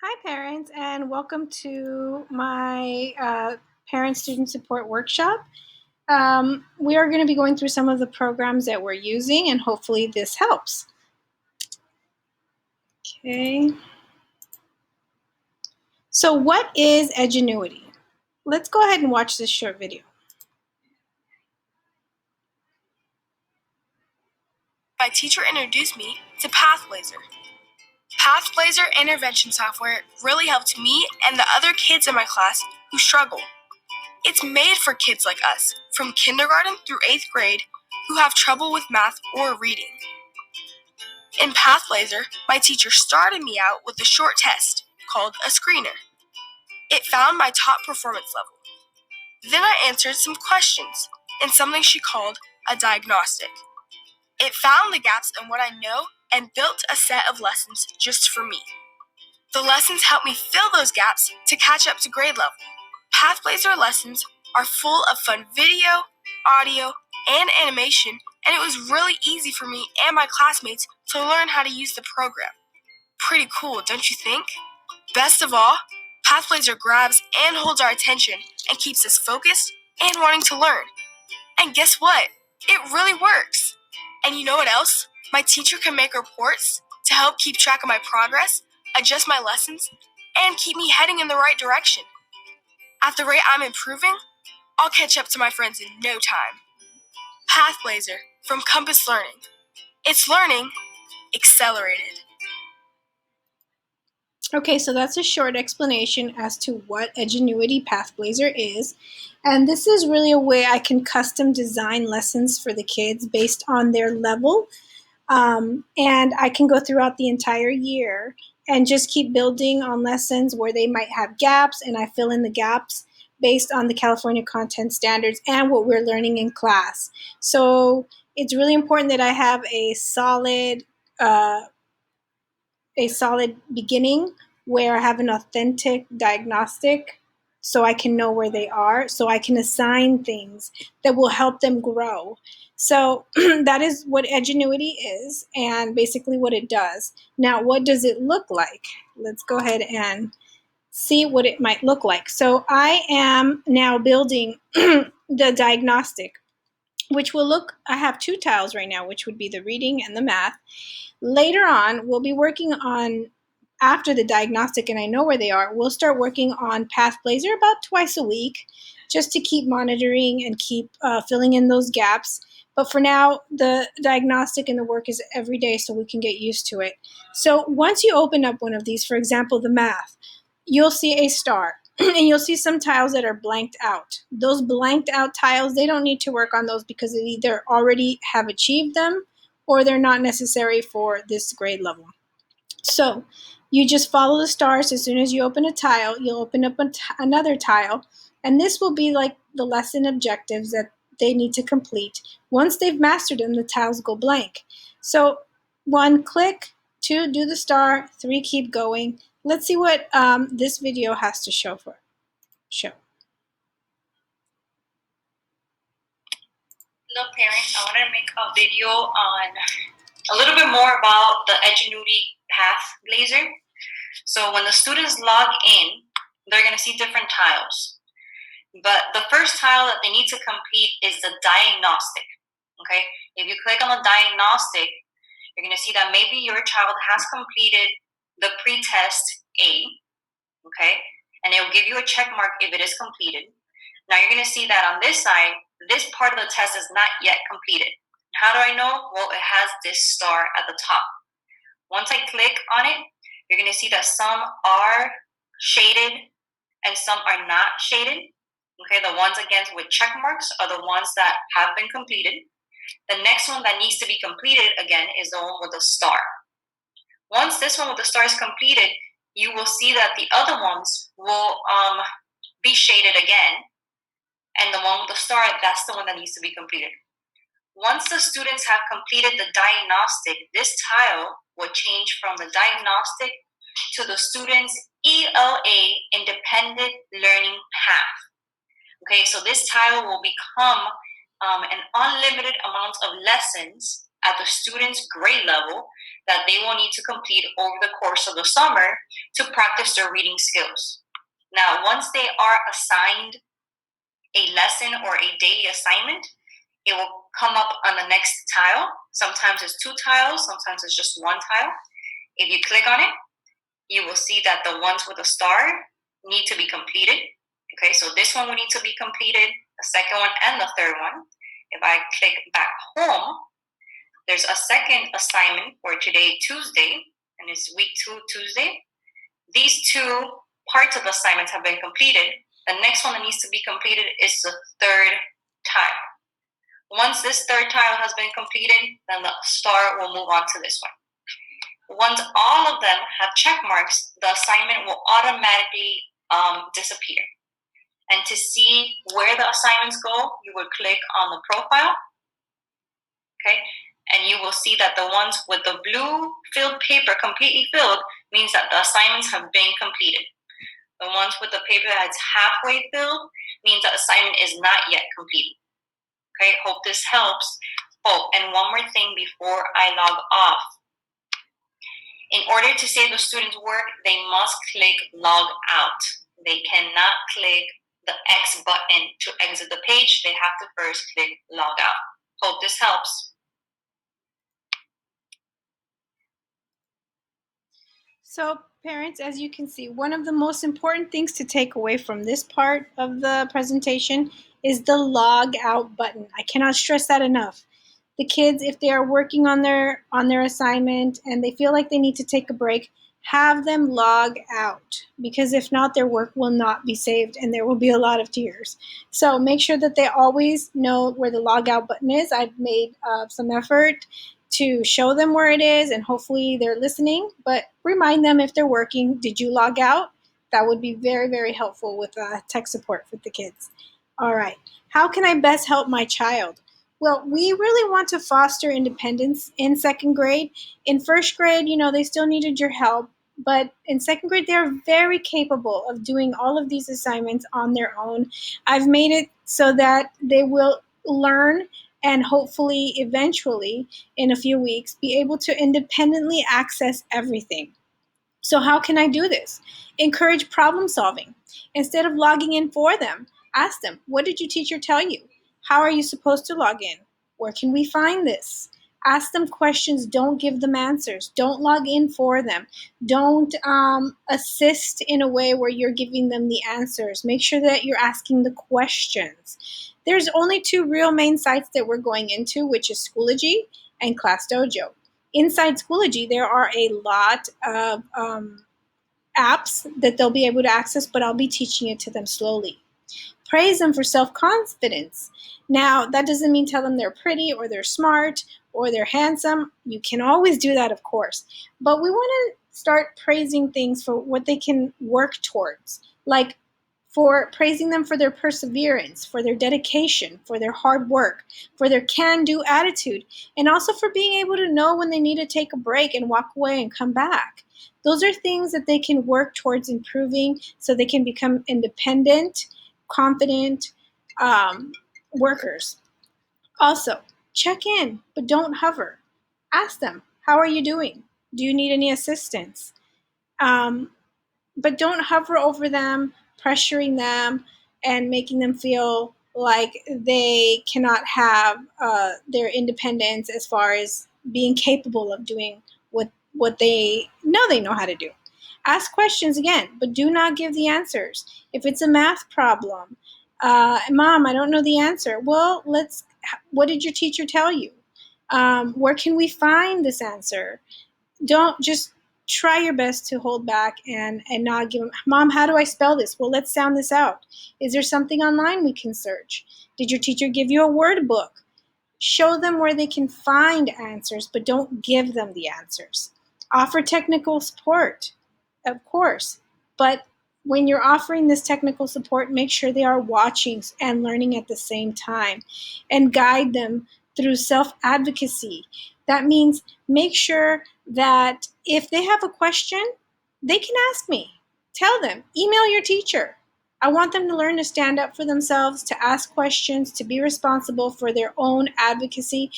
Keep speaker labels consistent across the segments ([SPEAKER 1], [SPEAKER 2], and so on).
[SPEAKER 1] Hi, parents, and welcome to my parent-student support workshop. We are going to be going through some of the programs that we're using, and hopefully this helps. Okay. So what is Edgenuity? Let's go ahead and watch this short video.
[SPEAKER 2] My teacher introduced me to PathBlazer. PathBlazer intervention software really helped me and the other kids in my class who struggle. It's made for kids like us, from kindergarten through 8th grade, who have trouble with math or reading. In PathBlazer, my teacher started me out with a short test called a screener. It found my top performance level. Then I answered some questions in something she called a diagnostic. It found the gaps in what I know and built a set of lessons just for me. The lessons help me fill those gaps to catch up to grade level. PathBlazer lessons are full of fun video, audio, and animation, and it was really easy for me and my classmates to learn how to use the program. Pretty cool, don't you think? Best of all, PathBlazer grabs and holds our attention and keeps us focused and wanting to learn. And guess what? It really works. And you know what else? My teacher can make reports to help keep track of my progress, adjust my lessons, and keep me heading in the right direction. At the rate I'm improving, I'll catch up to my friends in no time. PathBlazer from Compass Learning. It's learning accelerated.
[SPEAKER 1] Okay, so that's a short explanation as to what Edgenuity PathBlazer is. And this is really a way I can custom design lessons for the kids based on their level. And I can go throughout the entire year and just keep building on lessons where they might have gaps, and I fill in the gaps based on the California Content Standards and what we're learning in class. So it's really important that I have a solid beginning where I have an authentic diagnostic so I can know where they are, so I can assign things that will help them grow. So that is what Edgenuity is and basically what it does. Now, what does it look like? Let's go ahead and see what it might look like. So I am now building the diagnostic, which will look, I have two tiles right now, which would be the reading and the math. Later on, we'll be working on, after the diagnostic and I know where they are, we'll start working on PathBlazer about twice a week just to keep monitoring and keep filling in those gaps. But for now, the diagnostic and the work is every day so we can get used to it. So once you open up one of these, for example, the math, you'll see a star. And you'll see some tiles that are blanked out. Those blanked out tiles, they don't need to work on those because they either already have achieved them or they're not necessary for this grade level. So you just follow the stars. As soon as you open a tile, you'll open up another tile, and this will be like the lesson objectives that they need to complete. Once they've mastered them, the tiles go blank. So 1, click; 2, do the star; 3, keep going. Let's see what this video has to show.
[SPEAKER 3] Hello parents, I want to make a video on a little bit more about the Edgenuity PathBlazer. So when the students log in, they're going to see different tiles. But the first tile that they need to complete is the diagnostic. Okay, if you click on the diagnostic, you're going to see that maybe your child has completed the pre-test A. Okay, and it will give you a check mark if it is completed. Now you're going to see that on this side, this part of the test is not yet completed. How do I know? Well, it has this star at the top. Once I click on it, you're going to see that some are shaded and some are not shaded. Okay, the ones again with check marks are the ones that have been completed. The next one that needs to be completed again is the one with the star. Once this one with the star is completed, you will see that the other ones will be shaded again. And the one with the star, that's the one that needs to be completed. Once the students have completed the diagnostic, this tile will change from the diagnostic to the student's ELA, Independent Learning Path. Okay, so this tile will become an unlimited amount of lessons at the student's grade level that they will need to complete over the course of the summer to practice their reading skills. Now, once they are assigned a lesson or a daily assignment, it will come up on the next tile. Sometimes it's 2 tiles, sometimes it's just 1 tile. If you click on it, you will see that the ones with a star need to be completed. Okay, so this one will need to be completed, the second one and the third one. If I click back home, there's a second assignment for today, Tuesday, and it's week 2, Tuesday. These 2 parts of the assignments have been completed. The next one that needs to be completed is the third tile. Once this third tile has been completed, then the star will move on to this one. Once all of them have check marks, the assignment will automatically disappear. And to see where the assignments go, you would click on the profile, okay? And you will see that the ones with the blue filled paper completely filled means that the assignments have been completed. The ones with the paper that's halfway filled means the assignment is not yet completed. Okay, hope this helps. Oh, and one more thing before I log off. In order to save the student's work, they must click log out. They cannot click the X button to exit the page. They have to first click log out. Hope this helps.
[SPEAKER 1] So parents, as you can see, one of the most important things to take away from this part of the presentation is the log out button. I cannot stress that enough. The kids, if they are working on their assignment and they feel like they need to take a break, have them log out, because if not, their work will not be saved and there will be a lot of tears. So make sure that they always know where the log out button is. I've made some effort to show them where it is, and hopefully they're listening, but remind them if they're working, did you log out? That would be very, very helpful with tech support for the kids. All right, how can I best help my child? Well, we really want to foster independence in second grade. In first grade, they still needed your help, but in second grade, they're very capable of doing all of these assignments on their own. I've made it so that they will learn and hopefully eventually in a few weeks be able to independently access everything. So how can I do this? Encourage problem solving. Instead of logging in for them, ask them, what did your teacher tell you? How are you supposed to log in? Where can we find this? Ask them questions. Don't give them answers. Don't log in for them. Don't assist in a way where you're giving them the answers. Make sure that you're asking the questions. There's only 2 real main sites that we're going into, which is Schoology and ClassDojo. Inside Schoology, there are a lot of apps that they'll be able to access, but I'll be teaching it to them slowly. Praise them for self-confidence. Now, that doesn't mean tell them they're pretty or they're smart or they're handsome. You can always do that, of course. But we want to start praising things for what they can work towards, like for praising them for their perseverance, for their dedication, for their hard work, for their can-do attitude, and also for being able to know when they need to take a break and walk away and come back. Those are things that they can work towards improving so they can become independent, confident workers. Also, check in, but don't hover. Ask them, how are you doing? Do you need any assistance? But don't hover over them, pressuring them, and making them feel like they cannot have their independence as far as being capable of doing what they know how to do. Ask questions again, but do not give the answers. If it's a math problem, Mom, I don't know the answer. Well, what did your teacher tell you? Where can we find this answer? Don't just try your best to hold back and not give them, Mom, how do I spell this? Well, let's sound this out. Is there something online we can search? Did your teacher give you a word book? Show them where they can find answers, but don't give them the answers. Offer technical support, of course, but when you're offering this technical support, make sure they are watching and learning at the same time, and guide them through self-advocacy. That means make sure that if they have a question, they can ask me. Tell them, email your teacher. I want them to learn to stand up for themselves, to ask questions, to be responsible for their own advocacy,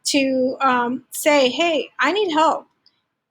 [SPEAKER 1] to say, hey, I need help,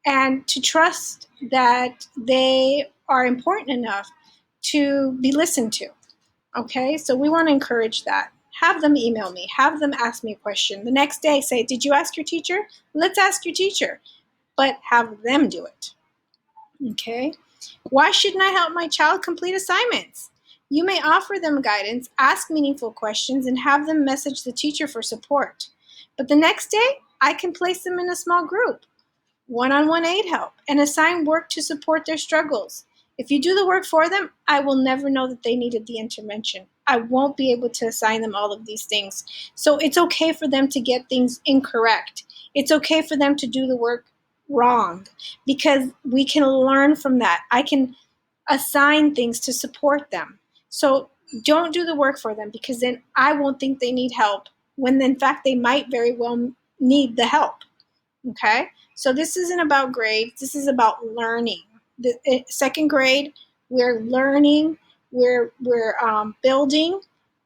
[SPEAKER 1] and to trust that they are important enough to be listened to. Okay, so we want to encourage that. Have them email me, have them ask me a question. The next day, say, did you ask your teacher? Let's ask your teacher, but have them do it. Okay, why shouldn't I help my child complete assignments? You may offer them guidance, ask meaningful questions, and have them message the teacher for support. But the next day, I can place them in a small group, one-on-one aid help, and assign work to support their struggles. If you do the work for them, I will never know that they needed the intervention. I won't be able to assign them all of these things. So it's okay for them to get things incorrect. It's okay for them to do the work wrong, because we can learn from that. I can assign things to support them. So don't do the work for them, because then I won't think they need help when in fact they might very well need the help. Okay? So this isn't about grades. This is about learning. The second grade, we're learning, we're building,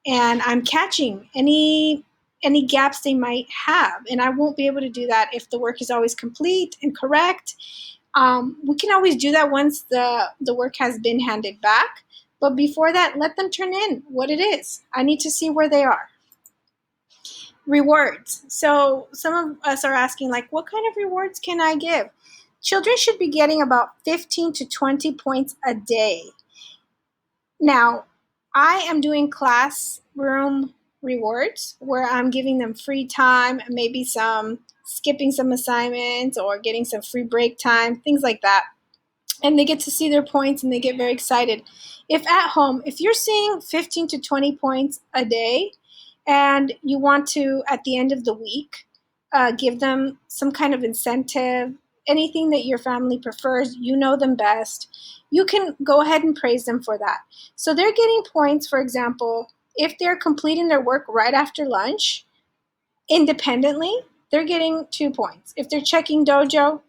[SPEAKER 1] and I'm catching any gaps they might have. And I won't be able to do that if the work is always complete and correct. We can always do that once the work has been handed back. But before that, let them turn in what it is. I need to see where they are. Rewards. So some of us are asking, like, what kind of rewards can I give? Children should be getting about 15 to 20 points a day. Now, I am doing classroom rewards where I'm giving them free time, maybe some skipping some assignments or getting some free break time, things like that. And they get to see their points and they get very excited. If at home, if you're seeing 15 to 20 points a day, and you want to, at the end of the week, give them some kind of incentive, anything that your family prefers, you know them best, you can go ahead and praise them for that. So they're getting points, for example, if they're completing their work right after lunch, independently, they're getting 2 points. If they're checking Dojo,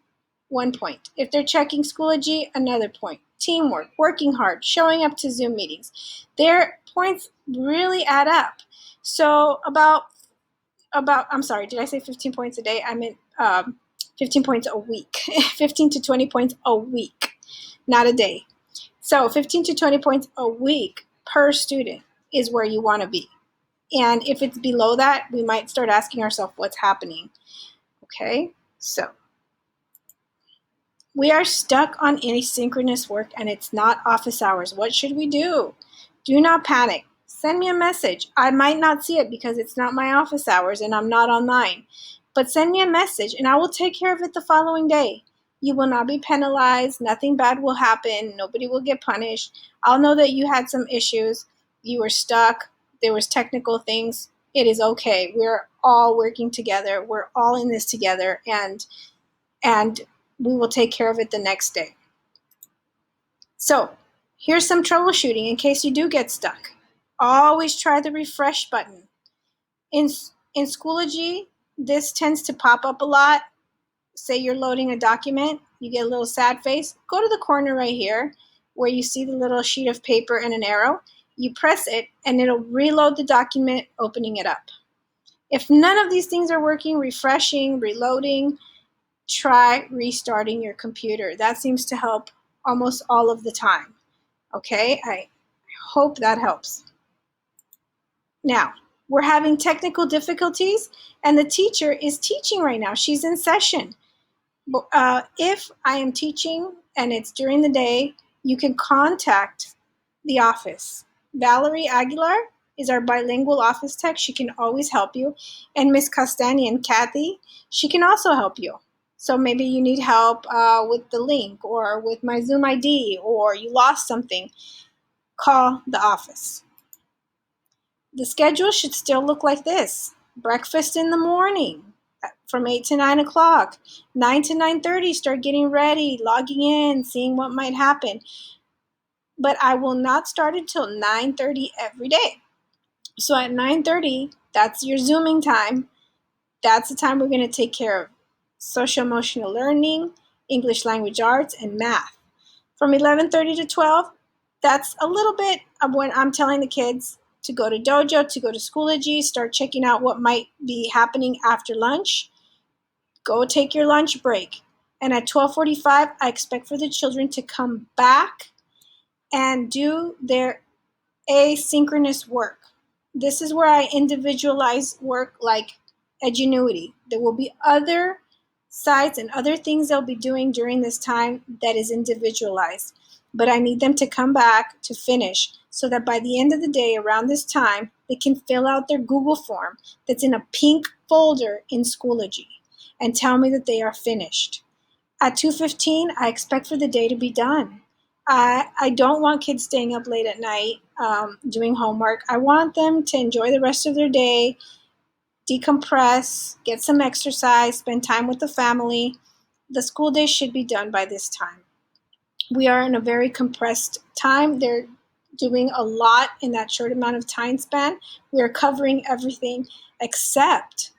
[SPEAKER 1] 1 point. If they're checking Schoology, another point. Teamwork, working hard, showing up to Zoom meetings. Their points really add up. So I'm sorry, did I say 15 points a day? I meant 15 points a week. 15 to 20 points a week, not a day. So 15 to 20 points a week per student is where you want to be. And if it's below that, we might start asking ourselves what's happening. Okay, so we are stuck on asynchronous work and it's not office hours. What should we do? Do not panic. Send me a message. I might not see it because it's not my office hours and I'm not online. But send me a message and I will take care of it the following day. You will not be penalized. Nothing bad will happen. Nobody will get punished. I'll know that you had some issues. You were stuck. There was technical things. It is okay. We're all working together. We're all in this together, and we will take care of it the next day. So here's some troubleshooting in case you do get stuck. Always try the refresh button. In Schoology, this tends to pop up a lot. Say you're loading a document, you get a little sad face. Go to the corner right here where you see the little sheet of paper and an arrow. You press it and it'll reload the document, opening it up. If none of these things are working, refreshing, reloading, try restarting your computer. That seems to help almost all of the time. Okay, I hope that helps. Now, we're having technical difficulties and the teacher is teaching right now. She's in session. If I am teaching and it's during the day, you can contact the office. Valerie Aguilar is our bilingual office tech. She can always help you. And Miss Castanian, Kathy, she can also help you. So maybe you need help with the link or with my Zoom ID, or you lost something, call the office. The schedule should still look like this. Breakfast in the morning from 8 to 9 o'clock. 9 to 9:30, start getting ready, logging in, seeing what might happen. But I will not start until 9:30 every day. So at 9:30, that's your Zooming time. That's the time we're going to take care of social emotional learning, English language arts, and math. From 11:30 to 12, that's a little bit of when I'm telling the kids, to go to dojo, to go to Schoology, start checking out what might be happening after lunch. Go take your lunch break. And at 12:45, I expect for the children to come back and do their asynchronous work. This is where I individualize work like Edgenuity. There will be other sites and other things they'll be doing during this time that is individualized. But I need them to come back to finish so that by the end of the day, around this time, they can fill out their Google form that's in a pink folder in Schoology and tell me that they are finished. At 2:15, I expect for the day to be done. I don't want kids staying up late at night doing homework. I want them to enjoy the rest of their day, decompress, get some exercise, spend time with the family. The school day should be done by this time. We are in a very compressed time. They're doing a lot in that short amount of time span. We are covering everything except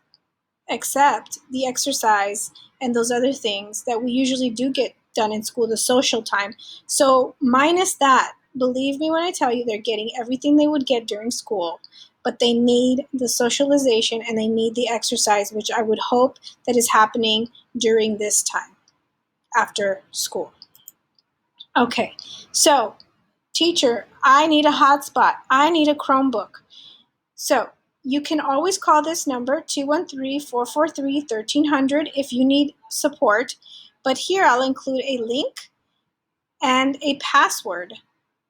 [SPEAKER 1] the exercise and those other things that we usually do get done in school, the social time. So minus that, believe me when I tell you they're getting everything they would get during school, but they need the socialization and they need the exercise, which I would hope that is happening during this time after school. Okay, so teacher, I need a hotspot. I need a Chromebook. So you can always call this number, 213-443-1300, if you need support. But here I'll include a link and a password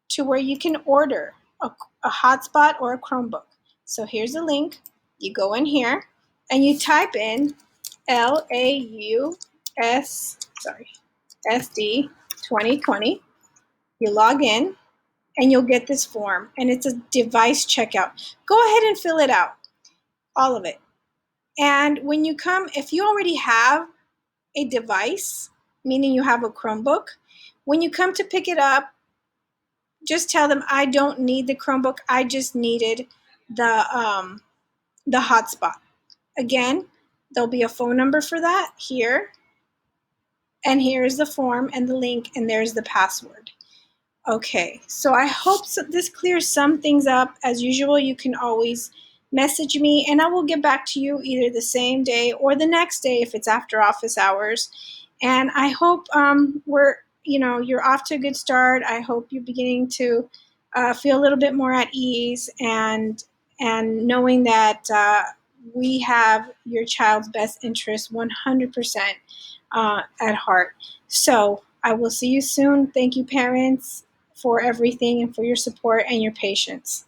[SPEAKER 1] to where you can order a hotspot or a Chromebook. So here's the link. You go in here and you type in SD 2020. You log in and you'll get this form, and it's a device checkout. Go ahead and fill it out, all of it. And when you come, if you already have a device, meaning you have a Chromebook, when you come to pick it up, just tell them, I don't need the Chromebook, I just needed the hotspot. Again, there'll be a phone number for that here, and here's the form and the link, and there's the password. Okay, so I hope this clears some things up. As usual, you can always message me and I will get back to you either the same day or the next day if it's after office hours. And I hope you're off to a good start. I hope you're beginning to feel a little bit more at ease and knowing that we have your child's best interest 100% at heart. So I will see you soon. Thank you, parents, for everything and for your support and your patience.